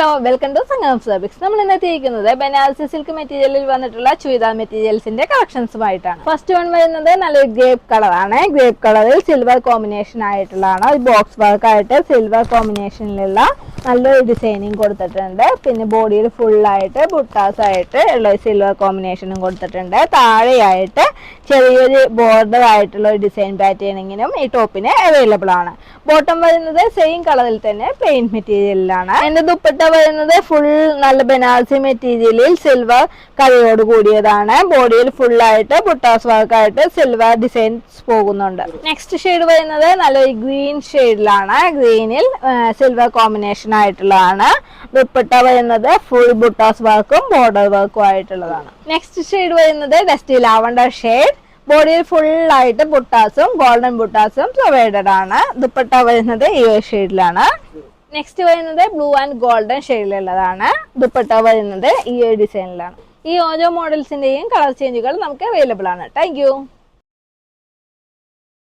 Hello welcome to Sangam fabrics. നമ്മൾ ഇന്നെത്തിയിരിക്കുന്നത് Banarasi silk മെറ്റീരിയലിൽ വന്നിട്ടുള്ള ചുരിദാർ മെറ്റീരിയൽസിന്റെ കളക്ഷൻസുമായിട്ടാണ്. ഫസ്റ്റ് വൺ വരുന്നത് നല്ലൊരു ഗ്രേപ്പ് കളറാണ്. ഗ്രേപ്പ് കളറിൽ സിൽവർ കോമ്പിനേഷൻ ആയിട്ടുള്ളതാണ്. ബോക്സ് വർക്ക് ആയിട്ട് സിൽവർ കോമ്പിനേഷനിലുള്ള നല്ലൊരു ഡിസൈനിങ് കൊടുത്തിട്ടുണ്ട്. പിന്നെ ബോഡിയിൽ ഫുള്ളായിട്ട് ബുട്ടാസ് ആയിട്ട് ഉള്ള സിൽവർ കോമ്പിനേഷനും കൊടുത്തിട്ടുണ്ട്. താഴെയായിട്ട് ചെറിയൊരു ബോർഡർ ആയിട്ടുള്ള ഒരു ഡിസൈൻ പാറ്റേണിങ്ങിനും ഈ ടോപ്പിന് അവൈലബിൾ ആണ്. ബോട്ടം വരുന്നത് സെയിം കളറിൽ തന്നെ പ്ലെയിൻ മെറ്റീരിയലിലാണ്. എന്റെ ദുപ്പട്ട വരുന്നത് ഫുൾ നല്ല ബനാറസി മെറ്റീരിയലിൽ സിൽവർ കളിയോട് കൂടിയതാണ്. ബോഡിയിൽ ഫുൾ ആയിട്ട് ബുട്ടാസ് വർക്ക് ആയിട്ട് സിൽവർ ഡിസൈൻസ് പോകുന്നുണ്ട്. നെക്സ്റ്റ് ഷെയ്ഡ് വരുന്നത് നല്ലൊരു ഗ്രീൻ ഷെയ്ഡിലാണ്. ഗ്രീനിൽ സിൽവർ കോമ്പിനേഷൻ ആയിട്ടുള്ളതാണ്. ദുപ്പട്ട വരുന്നത് ഫുൾ ബുട്ടാസ് വർക്കും ബോർഡർ വർക്കും ആയിട്ടുള്ളതാണ്. നെക്സ്റ്റ് ഷെയ്ഡ് വരുന്നത് ഡസ്റ്റി ലാവണ്ടർ ഷെയ്ഡ്. ബോഡിയിൽ ഫുൾ ആയിട്ട് ബുട്ടാസും ഗോൾഡൻ ബുട്ടാസും പ്രൊവൈഡഡ് ആണ്. ദുപ്പട്ട വരുന്നത് ഈ ഷെയ്ഡിലാണ്. നെക്സ്റ്റ് വരുന്നത് ബ്ലൂ ആൻഡ് ഗോൾഡൻ ഷെയ്ഡിലുള്ളതാണ്. ദുപ്പട്ട വരുന്നത് ഈ ഡിസൈനിലാണ്. ഈ ഓരോ മോഡൽസിന്റെയും കളർ ചേഞ്ചുകൾ നമുക്ക് അവൈലബിൾ ആണ്. Thank you.